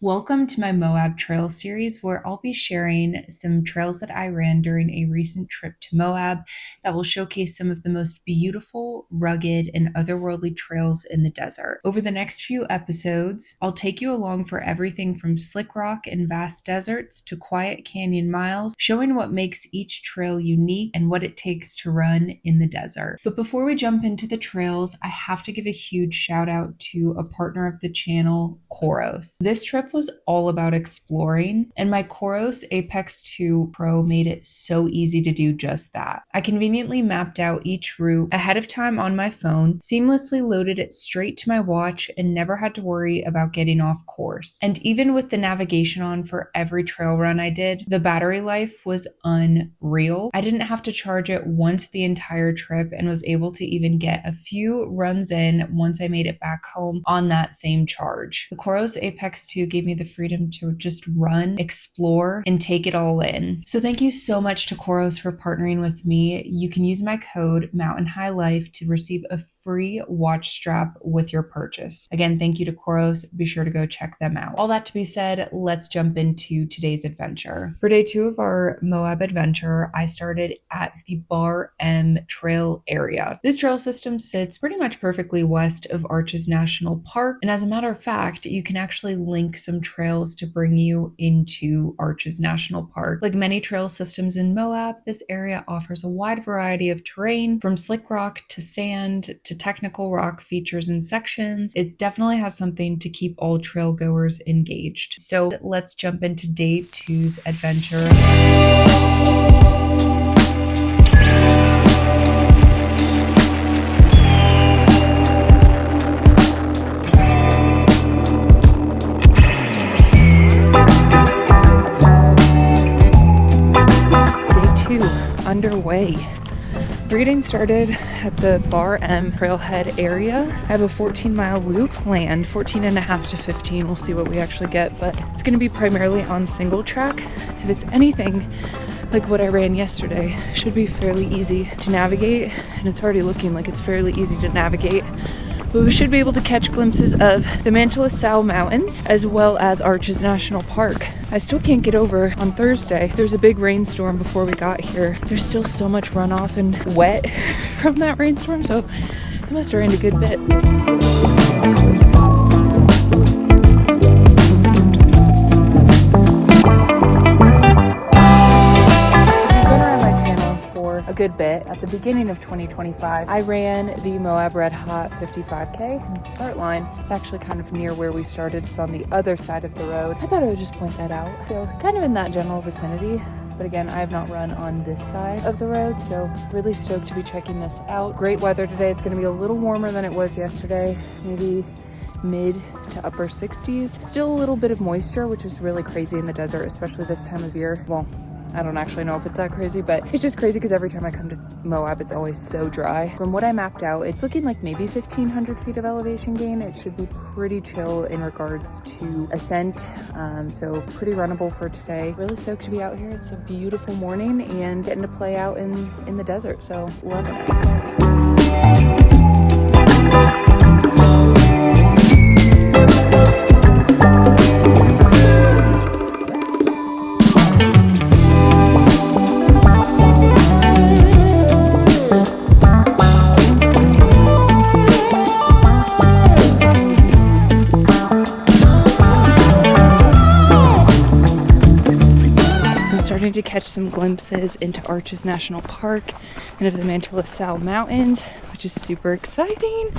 Welcome to my Moab Trail series, where I'll be sharing some trails that I ran during a recent trip to Moab that will showcase some of the most beautiful, rugged, and otherworldly trails in the desert. Over the next few episodes, I'll take you along for everything from slick rock and vast deserts to quiet canyon miles, showing what makes each trail unique and what it takes to run in the desert. But before we jump into the trails, I have to give a huge shout out to a partner of the channel, Koros. This trip was all about exploring, and my Koros Apex 2 Pro made it so easy to do just that. I conveniently mapped out each route ahead of time on my phone, seamlessly loaded it straight to my watch, and never had to worry about getting off course. And even with the navigation on for every trail run I did, the battery life was unreal. I didn't have to charge it once the entire trip and was able to even get a few runs in once I made it back home on that same charge. The Koros Apex 2 gave me the freedom to just run, explore, and take it all in. So thank you so much to Koros for partnering with me. You can use my code Mountain High Life to receive a free watch strap with your purchase. Again, thank you to Koros. Be sure to go check them out. All that to be said, let's jump into today's adventure. For day 2 of our Moab adventure, I started at the Bar M Trail area. This trail system sits pretty much perfectly west of Arches National Park, and as a matter of fact, you can actually link some trails to bring you into Arches National Park. Like many trail systems in Moab, this area offers a wide variety of terrain, from slick rock to sand to technical rock features and sections. It definitely has something to keep all trail goers engaged. So let's jump into day 2's adventure. Underway. We're getting started at the Bar M Trailhead area. I have a 14-mile loop planned, 14 and a half to 15. We'll see what we actually get, but it's going to be primarily on single track. If it's anything like what I ran yesterday, it should be fairly easy to navigate, and it's already looking like it's fairly easy to navigate. But we should be able to catch glimpses of the Mantilla Sal Mountains as well as Arches National Park. I still can't get over on Thursday. There's a big rainstorm before we got here. There's still so much runoff and wet from that rainstorm, so it must have rained a good bit. A good bit. At the beginning of 2025, I ran the Moab Red Hot 55K, and the start line is actually kind of near where we started. It's on the other side of the road. I thought I would just point that out. So kind of in that general vicinity. But again, I have not run on this side of the road, so really stoked to be checking this out. Great weather today. It's going to be a little warmer than it was yesterday, maybe mid to upper 60s. Still a little bit of moisture, which is really crazy in the desert, especially this time of year. Well, I don't actually know if it's that crazy, but it's just crazy because every time I come to Moab, it's always so dry. From what I mapped out, it's looking like maybe 1,500 feet of elevation gain. It should be pretty chill in regards to ascent, so pretty runnable for today. Really stoked to be out here. It's a beautiful morning and getting to play out in the desert, so loving it. To catch some glimpses into Arches National Park and of the Mantilla Sal Mountains, which is super exciting.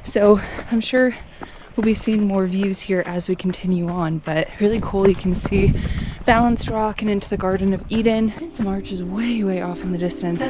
So I'm sure we'll be seeing more views here as we continue on, but really cool. You can see Balanced Rock and into the Garden of Eden, and some arches way off in the distance.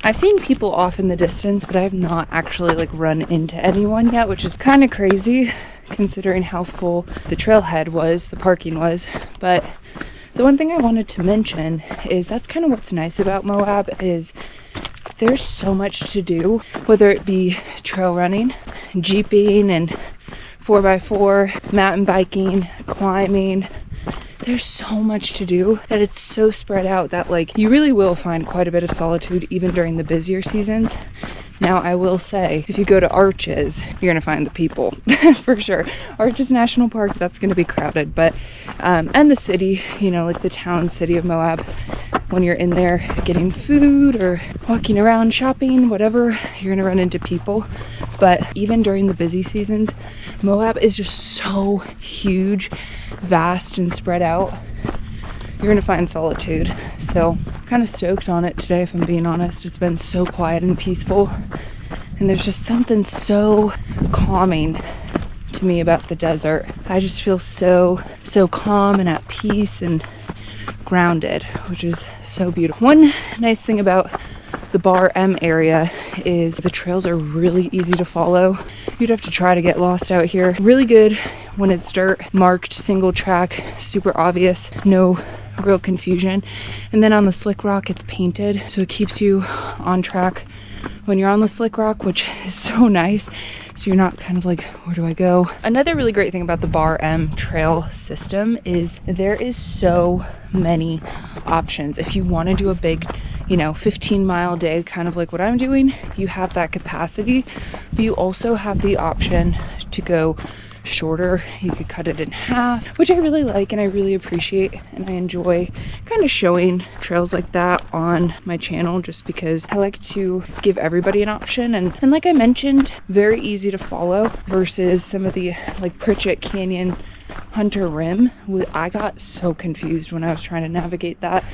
I've seen people off in the distance, but I have not actually like run into anyone yet, which is kind of crazy considering how full the trailhead was, the parking was. But the one thing I wanted to mention is that's kind of what's nice about Moab is there's so much to do, whether it be trail running, jeeping, and 4x4, mountain biking, climbing. There's so much to do that it's so spread out that like you really will find quite a bit of solitude even during the busier seasons. Now I will say, if you go to Arches, you're gonna find the people for sure. Arches National Park, that's gonna be crowded, but and the city, you know, like the town city of Moab, when you're in there getting food or walking around shopping, whatever, you're gonna run into people. But even during the busy seasons, Moab is just so huge, vast, and spread out. You're gonna find solitude. So I'm kind of stoked on it today, if I'm being honest. It's been so quiet and peaceful, and there's just something so calming to me about the desert. I just feel so calm and at peace and grounded, which is so beautiful. One nice thing about the Bar M area is the trails are really easy to follow. You'd have to try to get lost out here. Really good when it's dirt, marked, single track, super obvious, no real confusion. And then on the slick rock, it's painted, so it keeps you on track when you're on the slick rock, which is so nice. So you're not kind of like, where do I go? Another really great thing about the Bar M trail system is there is so many options. If you want to do a big, 15-mile day, kind of like what I'm doing, you have that capacity, but you also have the option to go shorter. You could cut it in half, which I really like and I really appreciate, and I enjoy kind of showing trails like that on my channel just because I like to give everybody an option. And like I mentioned, very easy to follow versus some of the like Pritchett Canyon Hunter Rim. I got so confused when I was trying to navigate that,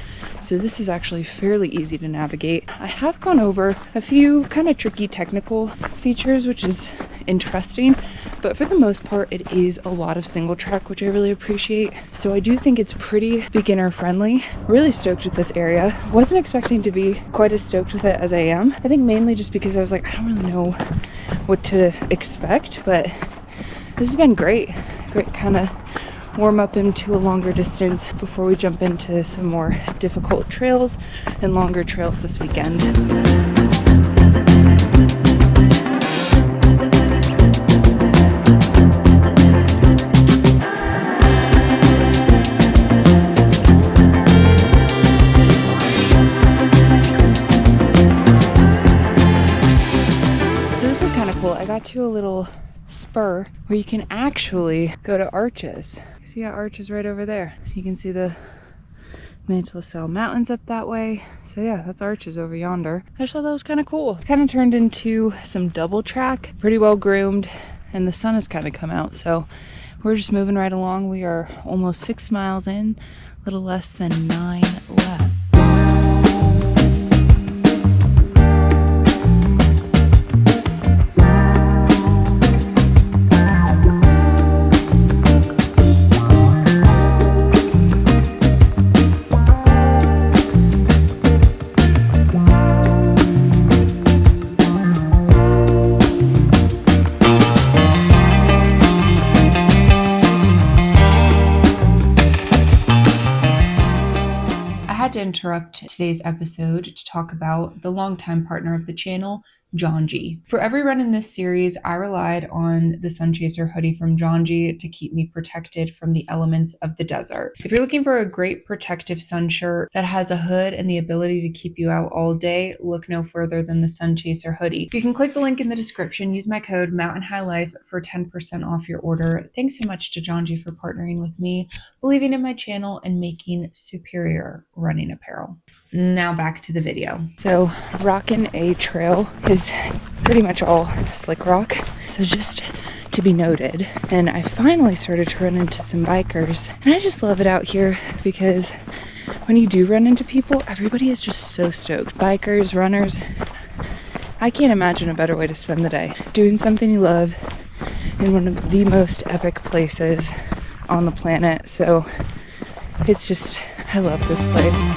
so this is actually fairly easy to navigate. I have gone over a few kind of tricky technical features, which is interesting, but for the most part it is a lot of single track, which I really appreciate. So I do think it's pretty beginner friendly. Really stoked with this area. Wasn't expecting to be quite as stoked with it as I am. I think mainly just because I was like, I don't really know what to expect, but this has been great kind of warm up into a longer distance before we jump into some more difficult trails and longer trails this weekend. So this is kind of cool. I got to a little spur where you can actually go to Arches. See how Arches right over there? You can see the Mantelcell Mountains up that way. So yeah, that's Arches over yonder. I just thought that was kind of cool. It's kind of turned into some double track, pretty well groomed, and the sun has kind of come out. So we're just moving right along. We are almost 6 miles in, a little less than 9 left. To interrupt today's episode to talk about the longtime partner of the channel, John G. For every run in this series, I relied on the Sun Chaser hoodie from John G to keep me protected from the elements of the desert. If you're looking for a great protective sun shirt that has a hood and the ability to keep you out all day, look no further than the Sun Chaser hoodie. You can click the link in the description, use my code MountainHighLife for 10% off your order. Thanks so much to John G for partnering with me, believing in my channel, and making superior running apparel. Now back to the video. So rocking a trail is pretty much all slick rock, so just to be noted. And I finally started to run into some bikers, and I just love it out here because when you do run into people, everybody is just so stoked. Bikers, runners, I can't imagine a better way to spend the day. Doing something you love in one of the most epic places on the planet. So it's just, I love this place.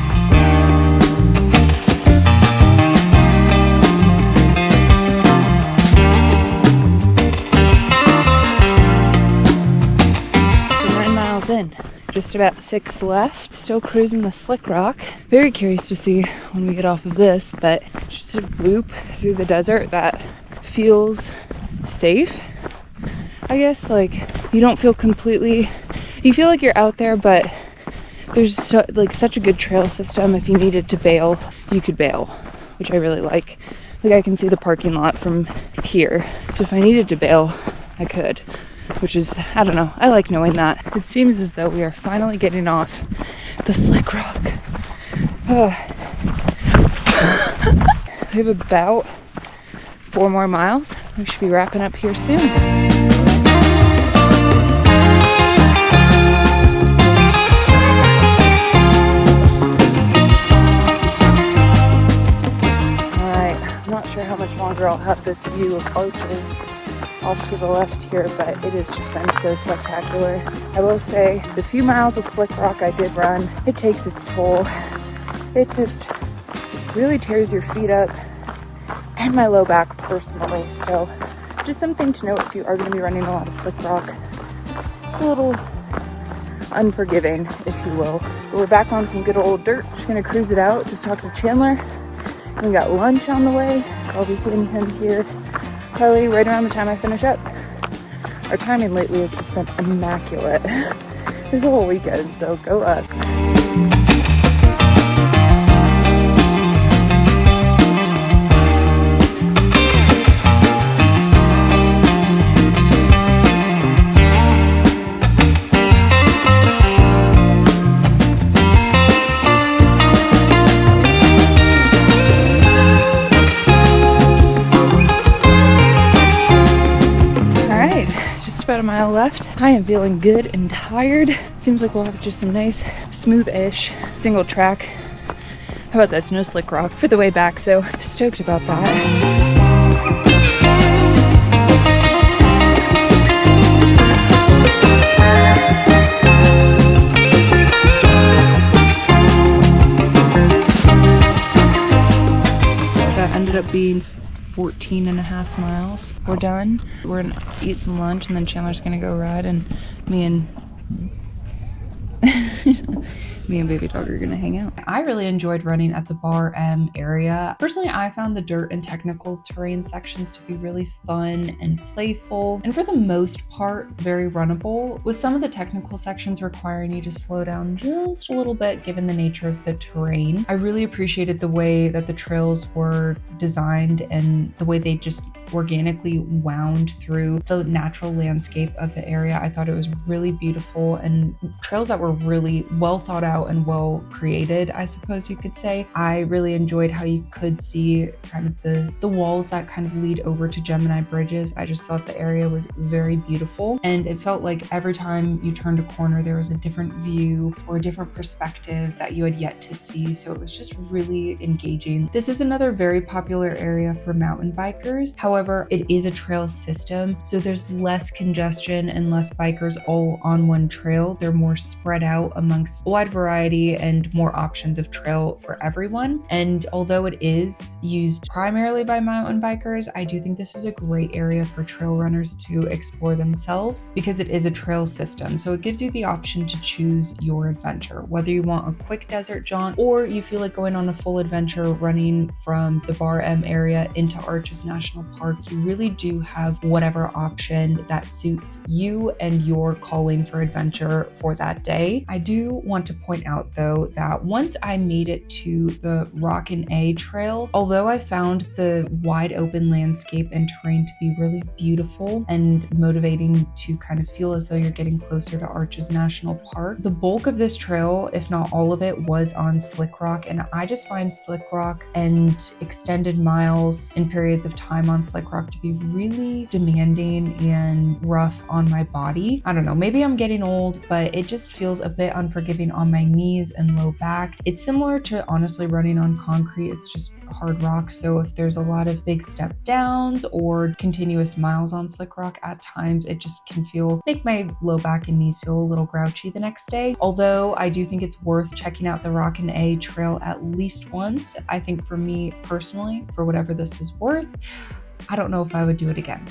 miles in. Just about 6 left. Still cruising the Slick Rock. Very curious to see when we get off of this, but just a loop through the desert that feels safe. I guess, like, you don't feel completely, you feel like you're out there, but there's such a good trail system. If you needed to bail, you could bail, which I really like. Like, I can see the parking lot from here, so if I needed to bail, I could, which is, I don't know, I like knowing that. It seems as though we are finally getting off the Slick Rock. We have about 4 more miles. We should be wrapping up here soon. Not sure how much longer I'll have this view of arches off to the left here, but it has just been so spectacular. I will say the few miles of Slick Rock I did run, it takes its toll. It just really tears your feet up and my low back personally. So just something to note if you are going to be running a lot of Slick Rock. It's a little unforgiving, if you will. But we're back on some good old dirt. Just going to cruise it out, just talk to Chandler. We got lunch on the way, so I'll be seeing him here probably right around the time I finish up. Our timing lately has just been immaculate this whole weekend, so go us. About a mile left. I am feeling good and tired. Seems like we'll have just some nice smooth-ish single track. How about this? No Slick Rock for the way back, so stoked about that. That ended up being 14 and a half miles. We're done. We're gonna eat some lunch and then Chandler's gonna go ride, and me and baby dog are gonna hang out. I really enjoyed running at the Bar M area. Personally, I found the dirt and technical terrain sections to be really fun and playful, and for the most part, very runnable, with some of the technical sections requiring you to slow down just a little bit given the nature of the terrain. I really appreciated the way that the trails were designed and the way they just organically wound through the natural landscape of the area. I thought it was really beautiful, and trails that were really well thought out and well created, I suppose you could say. I really enjoyed how you could see kind of the walls that kind of lead over to Gemini Bridges. I just thought the area was very beautiful, and it felt like every time you turned a corner there was a different view or a different perspective that you had yet to see, so it was just really engaging. This is another very popular area for mountain bikers. However, it is a trail system, so there's less congestion and less bikers all on one trail. They're more spread out amongst a wide variety and more options of trail for everyone. And although it is used primarily by mountain bikers, I do think this is a great area for trail runners to explore themselves because it is a trail system. So it gives you the option to choose your adventure, whether you want a quick desert jaunt or you feel like going on a full adventure running from the Bar M area into Arches National Park. You really do have whatever option that suits you and your calling for adventure for that day. I do want to point out though that once I made it to the Rockin' A trail, although I found the wide open landscape and terrain to be really beautiful and motivating to kind of feel as though you're getting closer to Arches National Park, the bulk of this trail, if not all of it, was on Slick Rock, and I just find Slick Rock and extended miles in periods of time on Slick Rock to be really demanding and rough on my body. I don't know, maybe I'm getting old, but it just feels a bit unforgiving on my knees and low back. It's similar to honestly running on concrete. It's just hard rock, so if there's a lot of big step downs or continuous miles on Slick Rock, at times it just can make my low back and knees feel a little grouchy the next day. Although I do think it's worth checking out the Rockin' A trail at least once. I think for me personally, for whatever this is worth, I don't know if I would do it again.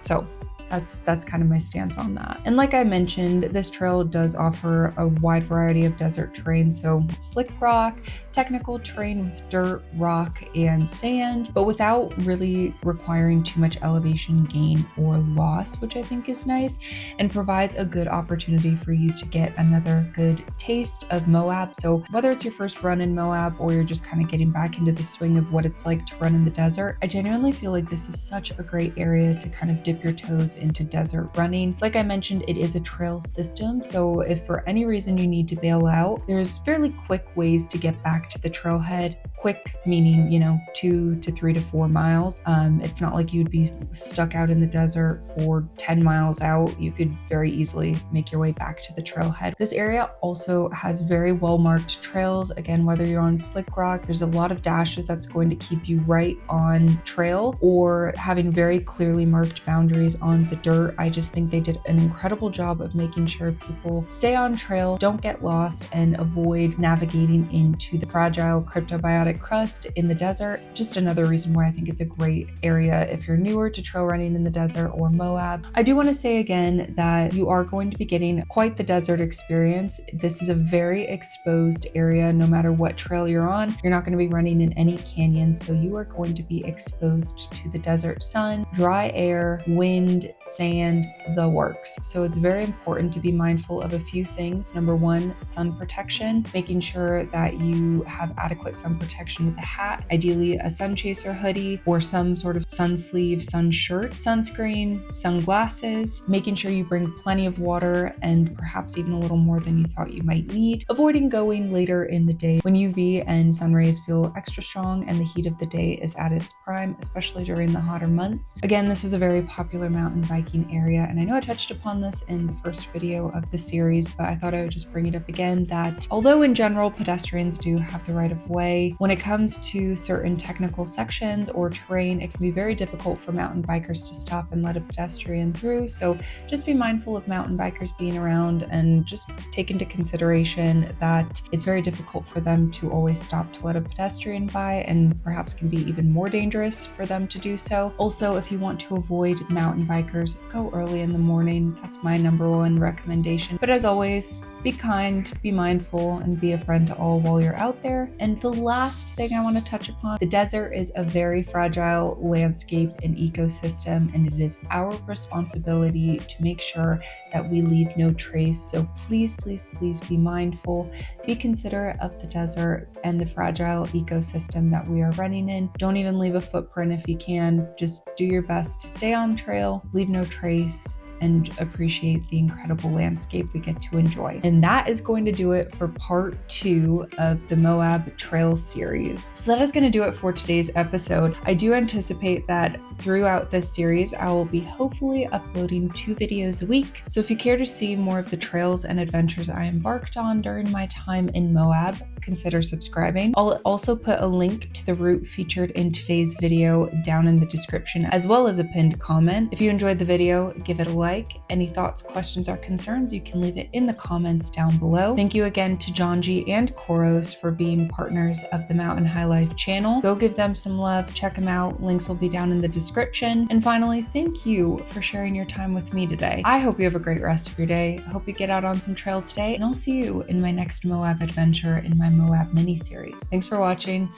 So that's kind of my stance on that. And like I mentioned, this trail does offer a wide variety of desert terrain, so slick rock, technical terrain with dirt, rock, and sand, but without really requiring too much elevation gain or loss, which I think is nice and provides a good opportunity for you to get another good taste of Moab. So whether it's your first run in Moab or you're just kind of getting back into the swing of what it's like to run in the desert, I genuinely feel like this is such a great area to kind of dip your toes into desert running. Like I mentioned, it is a trail system, so if for any reason you need to bail out, there's fairly quick ways to get back to the trailhead. Quick meaning, 2 to 3 to 4 miles. It's not like you'd be stuck out in the desert for 10 miles out. You could very easily make your way back to the trailhead. This area also has very well marked trails. Again, whether you're on slick rock, there's a lot of dashes that's going to keep you right on trail, or having very clearly marked boundaries on the dirt. I just think they did an incredible job of making sure people stay on trail, don't get lost, and avoid navigating into the fragile cryptobiotic crust in the desert. Just another reason why I think it's a great area if you're newer to trail running in the desert or Moab. I do want to say again that you are going to be getting quite the desert experience. This is a very exposed area. No matter what trail you're on, you're not going to be running in any canyons, so you are going to be exposed to the desert sun, dry air, wind, sand, the works. So it's very important to be mindful of a few things. Number one, sun protection, making sure that you have adequate sun protection with a hat, ideally a sun chaser hoodie or some sort of sun sleeve, sun shirt, sunscreen, sunglasses, making sure you bring plenty of water and perhaps even a little more than you thought you might need, avoiding going later in the day when UV and sun rays feel extra strong and the heat of the day is at its prime, especially during the hotter months. Again, this is a very popular mountain biking area, and I know I touched upon this in the first video of the series, but I thought I would just bring it up again that although in general pedestrians do have the right of way, when it comes to certain technical sections or terrain, it can be very difficult for mountain bikers to stop and let a pedestrian through. So just be mindful of mountain bikers being around and just take into consideration that it's very difficult for them to always stop to let a pedestrian by, and perhaps can be even more dangerous for them to do so. Also, if you want to avoid mountain bikers, go early in the morning. That's my number one recommendation. But as always, be kind, be mindful, and be a friend to all while you're out there. And the last thing I want to touch upon, the desert is a very fragile landscape and ecosystem, and it is our responsibility to make sure that we leave no trace. So please, please, please be mindful, be considerate of the desert and the fragile ecosystem that we are running in. Don't even leave a footprint if you can. Just do your best to stay on trail, leave no trace, and appreciate the incredible landscape we get to enjoy. And that is going to do it for part 2 of the Moab Trail series. So that is going to do it for today's episode. I do anticipate that throughout this series, I will be hopefully uploading 2 videos a week. So if you care to see more of the trails and adventures I embarked on during my time in Moab, consider subscribing. I'll also put a link to the route featured in today's video down in the description, as well as a pinned comment. If you enjoyed the video, give it a like. Any thoughts, questions, or concerns, you can leave it in the comments down below. Thank you again to Janji and Koros for being partners of the Mountain High Life channel. Go give them some love, check them out. Links will be down in the description. And finally, thank you for sharing your time with me today. I hope you have a great rest of your day. I hope you get out on some trail today, and I'll see you in my next Moab adventure in my Moab mini series. Thanks for watching.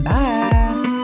Bye.